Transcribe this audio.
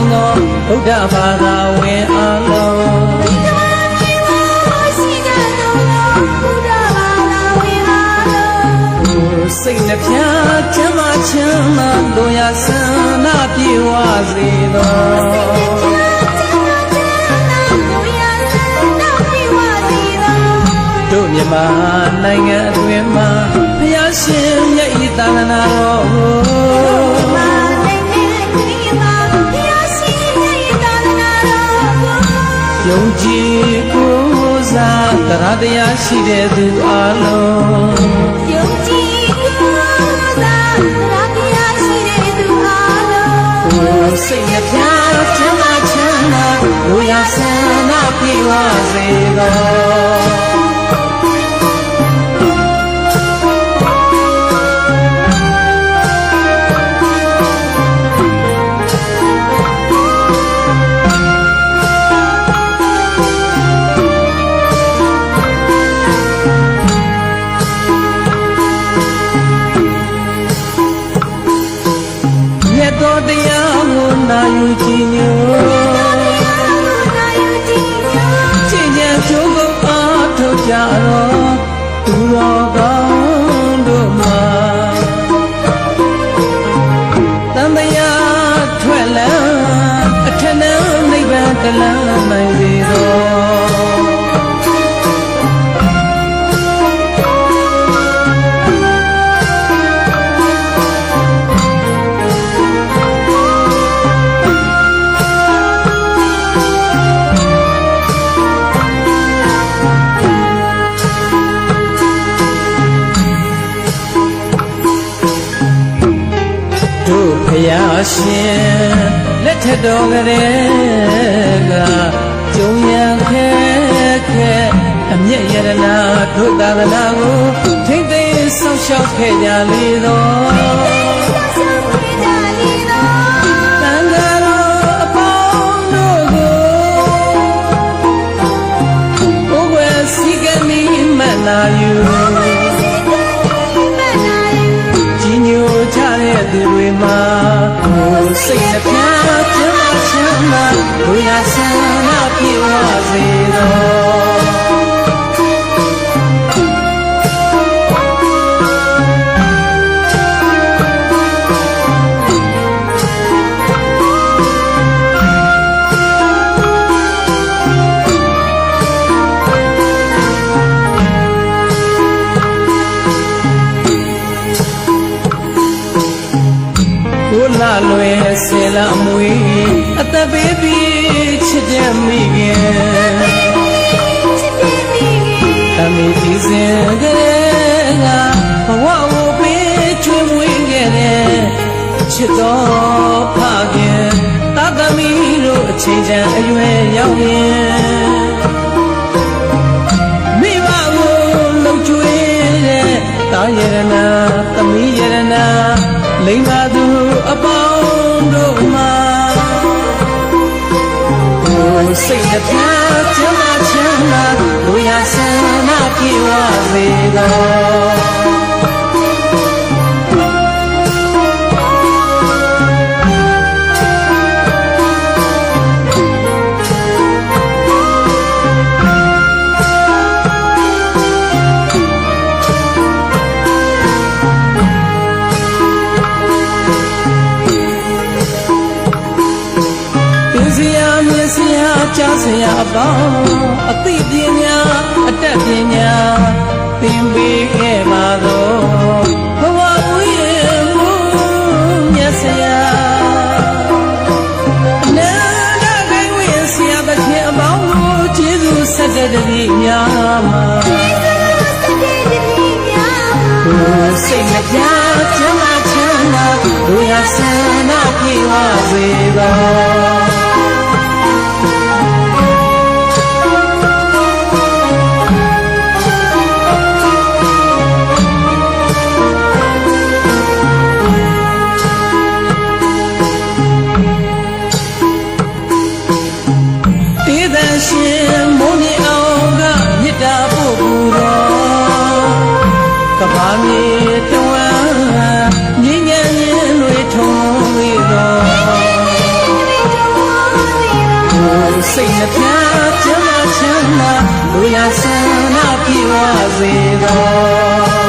င်းသောဗုဒ္ဓဘာသာဝင်အားလုံးစိတ်နှပြချမ်းသာချမ်းသာတို့ရဆန္ဒပြေဝစေသောတို့မြန်မာနိုင်ငံအတွင်းမှာဘုရားရှင်မြတ်ဤသာသနာတော်ယုံကြည်ကိုးစားတရားရှိတဲ့သူအလုံးယုံကြည်စိတ်နှပြချမ်းသာချမ်းသာတို့ရဆန္ဒပြေဝစေသောနာယူကြည်ညိုကြည်ညံကျိုးကုန်အားထုတ်ကြတော့သူတော်ကောင်းတို့မှာတန်တရားထွက်လန်းအထက်နဲ့နိဗ္ဗာန်တလန်းနိုင်စေတော့ဘုရားရှင်လက်ထက်တော်ကလေးကကျုံရန်ခဲခဲအမျက်ရတနာတို့သာသနာကိုထိမ့်သိမ်းဆောက်ရှောက်ခဲ့ကြလေတော်တန်ဃာတော်အပေါင်းတို့ကိုဘုရားဝယ်စီကမီမနာယူသူတွေမှာစိတ်နှပြချမ်းသာချမ်းသာတို့ရဆန္ဒပြေဝစေတော်လာလွယ်စေလာမွေအသက်ပေးပြီးချစ်တဲ့မိခင်အမိဒီစင်ကလေးကဘဝကိုပေးချွေးမွေးခဲ့တဲ့ချစ်တော်ဖခင်သာသမီတို့အချိန်ချမ်းအရွယ်ရောက်ရင်မိဘကိုလှုပ်ကြွေးတဲ့တာရရနာသမီးရရနာလိမ္မာသူအပေါင်းတို့မှာစိတ်နှပြချမ်းသာချမ်းသာတို့ရဆန္ဒပြေဝစေတော်ကြားစရာအပေါင်းအသိပညာအတတ်ပညာသင်ပေးခဲ့ပါတော့ဘဝဝိမှုမြတ်စရာအနန္တဂိဝိဆရာသခင်အပေါင်းကိုကျေးဇူးဆက်တဲ့တည်းများမှာစိတ်နှပြချမ်းသာချမ်းသာတို့ရဆန္ဒပြေဝစေတော်ရှင်မုန်းနေအောင်ကမြစ်တာပို့ဘူးတော့ကဘာမြေတွန်းငြိမ်းငြိမ်းတွေထုံးပြီးတော့ စိတ်နှပြကျမ်းမာချမ်းသာလူရဆန္ဒပြေဝစေသော